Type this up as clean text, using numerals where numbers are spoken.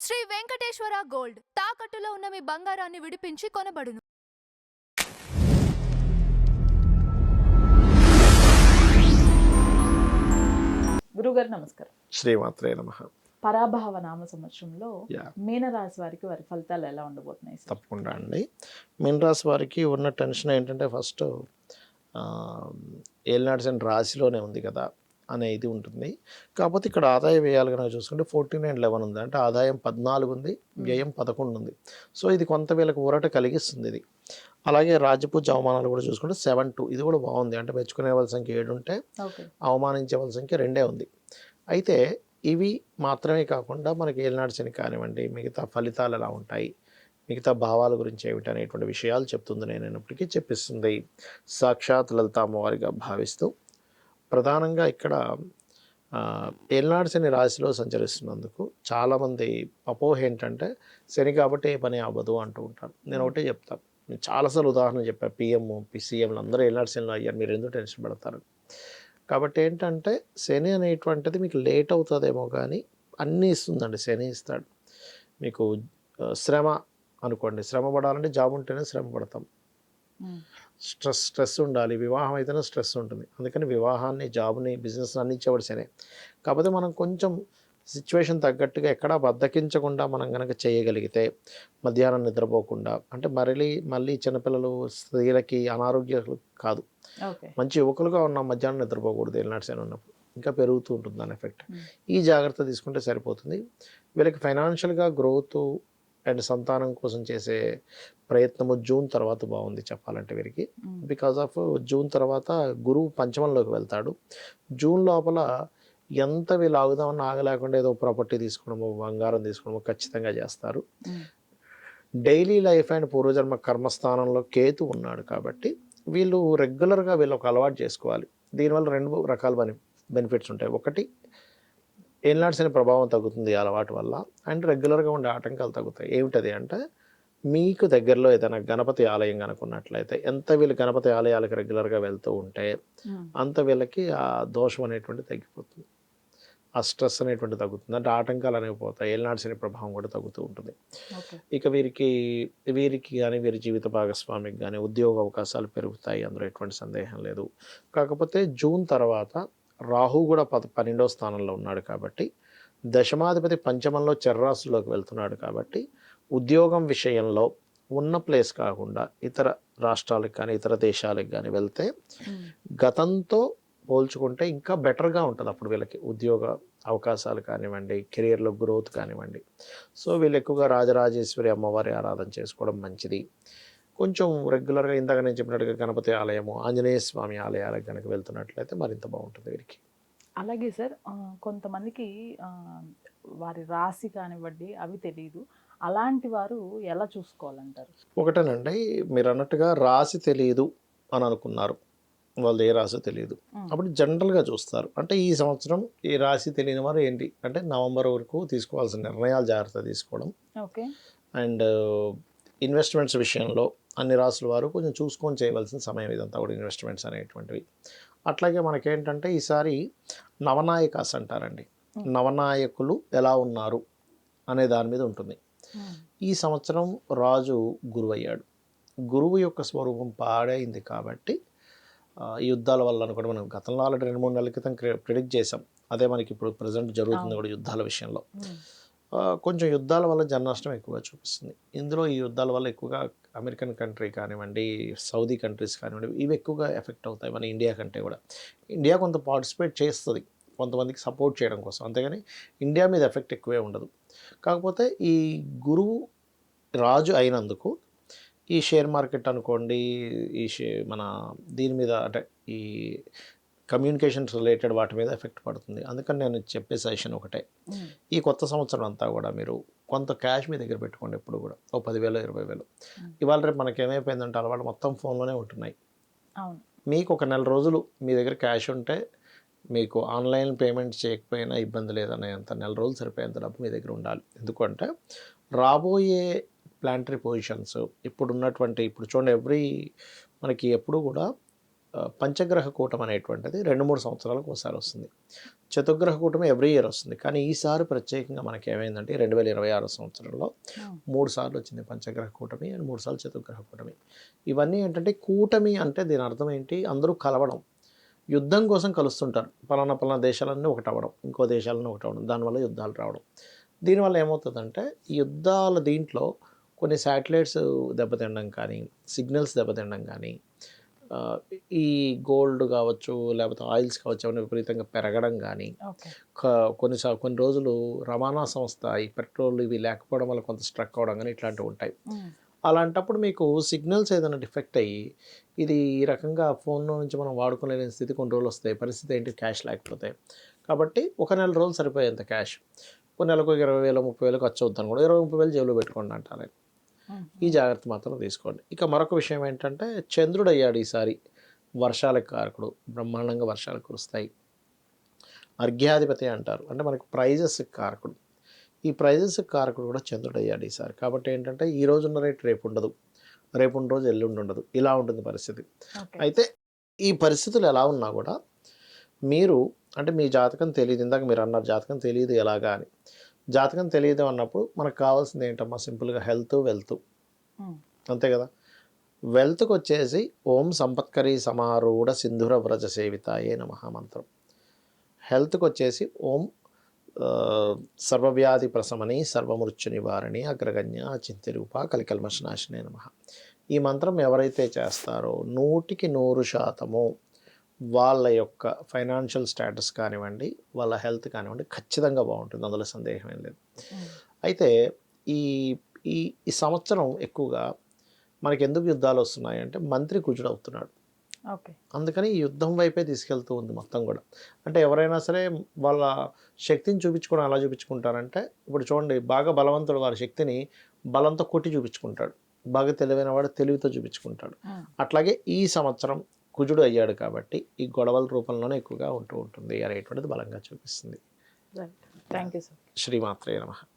Shri Venkateswara gold తాకట్టులో ఉన్న మీ బంగారాన్ని విడిపించి కొనబడును. గురుగారు నమస్కారం. శ్రీమాత్రే నమః. పరాభవ నామ సంవత్సరంలో యా మీనరాశి వారికి వారి ఫలితాలు ఎలా ఉండబోతున్నాయి సార్? తప్పకుండా అండి. మీనరాశి వారికి ఉన్న టెన్షన్ ఏంటంటే ఫస్ట్ ఏలినాటి శని రాశిలోనే ఉంది కదా అనే ఇది ఉంటుంది. కాకపోతే ఇక్కడ ఆదాయ వ్యయాలు కనుక చూసుకుంటే 14 ఉంది. అంటే ఆదాయం 14 ఉంది, వ్యయం 11 ఉంది. సో ఇది కొంత వీళ్ళకి ఊరట కలిగిస్తుంది ఇది. అలాగే రాజపూజ అవమానాలు కూడా చూసుకుంటే 7-2 ఇది కూడా బాగుంది. అంటే మెచ్చుకునే వాళ్ళ సంఖ్య 7 ఉంటే అవమానించే వాళ్ళ సంఖ్య 2 ఉంది. అయితే ఇవి మాత్రమే కాకుండా మనకి ఏలినాటి శని కానివ్వండి, మిగతా ఫలితాలు ఎలా ఉంటాయి, మిగతా భావాల గురించి ఏమిటి అనేటువంటి విషయాలు చెప్తుంది. నేనైనప్పటికీ చెప్పిస్తుంది సాక్షాత్ లలిత అమ్మవారిగా భావిస్తూ, ప్రధానంగా ఇక్కడ ఏలినాటి శని రాశిలో సంచరిస్తున్నందుకు చాలామంది అపోహ ఏంటంటే శని కాబట్టి ఏ పని అవ్వదు అంటూ ఉంటారు. నేను ఒకటే చెప్తాను, నేను చాలాసార్లు ఉదాహరణ చెప్పాను. పిఎం సీఎంలు అందరూ ఏలినాటి శనిలో అయ్యారు, మీరు ఎందుకు టెన్షన్ పడతారు. కాబట్టి ఏంటంటే శని అనేటువంటిది మీకు లేట్ అవుతుందేమో కానీ అన్నీ ఇస్తుందండి. శని ఇస్తాడు మీకు. శ్రమ అనుకోండి, శ్రమ పడాలంటే జాబ్ ఉంటేనే శ్రమ పడతాం. స్ట్రెస్ ఉండాలి, వివాహం అయితేనే స్ట్రెస్ ఉంటుంది. అందుకని వివాహాన్ని, జాబ్ని, బిజినెస్ అన్ని ఇచ్చేవాడు శని. కాకపోతే మనం కొంచెం సిచ్యువేషన్ తగ్గట్టుగా ఎక్కడా బద్దకించకుండా మనం కనుక చేయగలిగితే, మధ్యాహ్నం నిద్రపోకుండా, అంటే మళ్ళీ చిన్నపిల్లలు, స్త్రీలకి అనారోగ్యాలు కాదు, మంచి యువకులుగా ఉన్న మధ్యాహ్నం నిద్రపోకూడదు ఏలినాటి శని ఉన్నప్పుడు. ఇంకా పెరుగుతూ ఉంటుంది దాని ఎఫెక్ట్. ఈ జాగ్రత్త తీసుకుంటే సరిపోతుంది. వీళ్ళకి ఫైనాన్షియల్గా గ్రోత్ అండ్ సంతానం కోసం చేసే ప్రయత్నము జూన్ తర్వాత బాగుంది చెప్పాలంటే వీరికి. బికాజ్ ఆఫ్ జూన్ తర్వాత గురువు పంచమంలోకి వెళ్తాడు. జూన్ లోపల ఎంత వీళ్ళు ఆగుదామని ఆగలేకుండా ఏదో ప్రాపర్టీ తీసుకోవడము, బంగారం తీసుకోవడము ఖచ్చితంగా చేస్తారు. డైలీ లైఫ్ అండ్ పూర్వజన్మ కర్మస్థానంలో కేతు ఉన్నాడు కాబట్టి వీళ్ళు రెగ్యులర్గా వీళ్ళు ఒక అలవాటు చేసుకోవాలి. దీనివల్ల 2 రకాల బెనిఫిట్స్ ఉంటాయి. ఒకటి, ఏలినాటి శని ప్రభావం తగ్గుతుంది ఈ అలవాటు వల్ల, అండ్ రెగ్యులర్గా ఉండే ఆటంకాలు తగ్గుతాయి. ఏమిటది అంటే, మీకు దగ్గరలో ఏదైనా గణపతి ఆలయం కనుకున్నట్లయితే, ఎంత వీళ్ళు గణపతి ఆలయాలకు రెగ్యులర్గా వెళ్తూ ఉంటే అంత వీళ్ళకి ఆ దోషం అనేటువంటి తగ్గిపోతుంది, ఆ స్ట్రెస్ అనేటువంటి తగ్గుతుంది. అంటే ఆటంకాలు అనేవి పోతాయి, ఏలినాటి శని ప్రభావం కూడా తగ్గుతూ ఉంటుంది. ఇక వీరికి కానీ వీరి జీవిత భాగస్వామికి కానీ ఉద్యోగ అవకాశాలు పెరుగుతాయి, అందులో ఎటువంటి సందేహం లేదు. కాకపోతే జూన్ తర్వాత రాహు కూడా 12వ స్థానంలో ఉన్నాడు కాబట్టి, దశమాధిపతి పంచమంలో చర్రాశుల్లోకి వెళ్తున్నాడు కాబట్టి, ఉద్యోగం విషయంలో ఉన్న ప్లేస్ కాకుండా ఇతర రాష్ట్రాలకు కానీ ఇతర దేశాలకు కానీ వెళ్తే గతంతో పోల్చుకుంటే ఇంకా బెటర్గా ఉంటుంది. అప్పుడు వీళ్ళకి ఉద్యోగ అవకాశాలు కానివ్వండి, కెరియర్లో గ్రోత్ కానివ్వండి. సో వీళ్ళు ఎక్కువగా రాజరాజేశ్వరి అమ్మవారి ఆరాధన చేసుకోవడం మంచిది. కొంచెం రెగ్యులర్గా ఇందాక నేను చెప్పినట్టుగా గణపతి ఆలయము, ఆంజనేయ స్వామి ఆలయాలకు కనుక వెళ్తున్నట్లయితే మరింత బాగుంటుంది వీరికి. అలాగే సార్, కొంతమందికి వారి రాశి కానివ్వండి అవి తెలియదు. అలాంటి వారు ఎలా చూసుకోవాలంటారు? ఒకటేనండి, మీరు అన్నట్టుగా రాశి తెలియదు అని అనుకున్నారు, వాళ్ళు ఏ రాశి తెలియదు, అప్పుడు జనరల్గా చూస్తారు. అంటే ఈ సంవత్సరం ఈ రాశి తెలియని వారు ఏంటి అంటే, నవంబర్ వరకు తీసుకోవాల్సిన నిర్ణయాలు జాగ్రత్త తీసుకోవడం. ఓకే. అండ్ ఇన్వెస్ట్మెంట్స్ విషయంలో అన్ని రాసుల వారు కొంచెం చూసుకొని చేయవలసిన సమయం ఇదంతా కూడా, ఇన్వెస్ట్మెంట్స్ అనేటువంటివి. అట్లాగే మనకేంటంటే ఈసారి నవనాయకాస్ అంటారండి, నవనాయకులు ఎలా ఉన్నారు అనే దాని మీద ఉంటుంది. ఈ సంవత్సరం రాజు గురువు అయ్యాడు. గురువు యొక్క స్వరూపం పాడైంది కాబట్టి యుద్ధాల వల్ల అనుకోండి, మనం గతంలో ఆల్రెడీ 2-3 నెలల క్రితం ప్రిడిక్ట్ చేసాం. అదే మనకి ఇప్పుడు ప్రజెంట్ జరుగుతుంది కూడా యుద్ధాల విషయంలో. కొంచెం యుద్ధాల వల్ల జన నష్టం ఎక్కువగా చూపిస్తుంది. ఇందులో ఈ యుద్ధాల వల్ల ఎక్కువగా అమెరికన్ కంట్రీ కానివ్వండి, సౌదీ కంట్రీస్ కానివ్వండి, ఇవి ఎక్కువగా ఎఫెక్ట్ అవుతాయి మన ఇండియా కంటే కూడా. ఇండియా కొంత పార్టిసిపేట్ చేస్తుంది కొంతమందికి సపోర్ట్ చేయడం కోసం, అంతేగాని ఇండియా మీద ఎఫెక్ట్ ఎక్కువే ఉండదు. కాకపోతే ఈ గురువు రాజు అయినందుకు ఈ షేర్ మార్కెట్ అనుకోండి, ఈ మన దీని మీద అంటే ఈ కమ్యూనికేషన్స్ రిలేటెడ్ వాటి మీద ఎఫెక్ట్ పడుతుంది. అందుకని నేను చెప్పే సజెషన్ ఒకటే, ఈ కొత్త సంవత్సరం అంతా కూడా మీరు కొంత క్యాష్ మీ దగ్గర పెట్టుకోండి. ఎప్పుడు కూడా ఓ 10,000 20,000. ఇవాళ రేపు మనకి ఏమైపోయిందంటే అలవాటు మొత్తం ఫోన్లోనే ఉంటున్నాయి. మీకు ఒక 1 నెల రోజులు మీ దగ్గర క్యాష్ ఉంటే, మీకు ఆన్లైన్ పేమెంట్ చేయకపోయినా ఇబ్బంది లేదనేంత 1 నెల రోజులు సరిపోయేంత డబ్బు మీ దగ్గర ఉండాలి. ఎందుకంటే రాబోయే ప్లానటరీ పొజిషన్స్ ఇప్పుడు చూడండి, మనకి ఎప్పుడు కూడా పంచగ్రహ కూటమి అనేటువంటిది 2-3 సంవత్సరాలకు ఒకసారి వస్తుంది. చతుర్గ్రహ కూటమి ఎవ్రీ ఇయర్ వస్తుంది. కానీ ఈసారి ప్రత్యేకంగా మనకి ఏమైందంటే 2026 సంవత్సరంలో 3 సార్లు వచ్చింది పంచగ్రహ కూటమి అండ్ 3 సార్లు చతుర్గ్రహ కూటమి. ఇవన్నీ ఏంటంటే కూటమి అంటే దీని అర్థం ఏంటి, అందరూ కలవడం, యుద్ధం కోసం కలుస్తుంటారు. పలానా దేశాలన్నీ ఒకటవ్వడం, ఇంకో దేశాలన్నీ ఒకటవ్వడం, దానివల్ల యుద్ధాలు రావడం. దీనివల్ల ఏమవుతుందంటే ఈ యుద్ధాల దీంట్లో కొన్ని శాటిలైట్స్ దెబ్బతినడం కానీ, సిగ్నల్స్ దెబ్బతినడం కానీ, ఈ గోల్డ్ కావచ్చు లేకపోతే ఆయిల్స్ కావచ్చు అవన్నీ విపరీతంగా పెరగడం కానీ, ఓకే. కొన్ని రోజులు రవాణా సంస్థ ఈ పెట్రోల్ ఇవి లేకపోవడం వల్ల కొంత స్ట్రక్ అవ్వడం కానీ ఇట్లాంటివి ఉంటాయి. అలాంటప్పుడు మీకు సిగ్నల్స్ ఏదైనా డిఫెక్ట్ అయ్యి ఇది ఈ రకంగా ఫోన్లో నుంచి మనం వాడుకోలేని స్థితి కొన్ని రోజులు వస్తాయి. పరిస్థితి ఏంటి, క్యాష్ లేకపోతే. కాబట్టి ఒక నెల రోజులు సరిపోయేంత క్యాష్, కొన్ని నెలకు 20,000 30,000 ఖర్చు అవుతుంది అనుకోండి, 20-30,000 జేబులో పెట్టుకోండి అంటారు. ఈ జాగ్రత్త మాత్రం తీసుకోండి. ఇక మరొక విషయం ఏంటంటే చంద్రుడు అయ్యాడు ఈసారి వర్షాలకు కారకుడు, బ్రహ్మాండంగా వర్షాలు కురుస్తాయి. అర్ఘ్యాధిపతి అంటారు, అంటే మనకు ప్రైజెస్ కారకుడు. ఈ ప్రైజెస్ కారకుడు కూడా చంద్రుడు అయ్యాడు ఈసారి. కాబట్టి ఏంటంటే ఈ రోజున్న రేటు రేపు ఉండదు, రేపు ఉన్న రోజు ఎల్లుండి ఉండదు, ఇలా ఉంటుంది పరిస్థితి. అయితే ఈ పరిస్థితులు ఎలా ఉన్నా కూడా మీరు అంటే మీ జాతకం తెలియదు, ఇందాక మీరు అన్నారు జాతకం తెలియదు ఎలాగా అని. జాతకం తెలియదు అన్నప్పుడు మనకు కావాల్సింది ఏంటమ్మా, సింపుల్గా హెల్త్, వెల్త్, అంతే కదా. వెల్త్కి వచ్చేసి ఓం సంపత్కరీ సమారూఢ సింధుర వ్రజ సేవితాయే నమః మంత్రం. హెల్త్కి వచ్చేసి ఓం సర్వవ్యాధి ప్రశమని సర్వమృత్యు నివారణి అగ్రగణ్య చింతిరూప కలికల్మషనాశినే నమః. ఈ మంత్రం ఎవరైతే చేస్తారో 100% వాళ్ళ యొక్క ఫైనాన్షియల్ స్టేటస్ కానివ్వండి, వాళ్ళ హెల్త్ కానివ్వండి ఖచ్చితంగా బాగుంటుంది, అందులో సందేహం ఏం లేదు. అయితే ఈ ఈ ఈ సంవత్సరం ఎక్కువగా మనకి ఎందుకు యుద్ధాలు వస్తున్నాయి అంటే మంత్రి కుజుడు అవుతున్నాడు. ఓకే. అందుకని ఈ యుద్ధం వైపే తీసుకెళ్తూ ఉంది మొత్తం కూడా. అంటే ఎవరైనా సరే వాళ్ళ శక్తిని చూపించుకోవడం ఎలా చూపించుకుంటారంటే, ఇప్పుడు చూడండి బాగా బలవంతుడు వారి శక్తిని బలంతో కొట్టి చూపించుకుంటాడు, బాగా తెలివైన వాడు తెలివితో చూపించుకుంటాడు. అట్లాగే ఈ సంవత్సరం కుజుడు అయ్యాడు కాబట్టి ఈ గొడవల రూపంలోనే ఎక్కువగా ఉంటూ ఉంటుంది అనేటువంటిది బలంగా చూపిస్తుంది. Thank you sir. శ్రీమాత్రే నమః.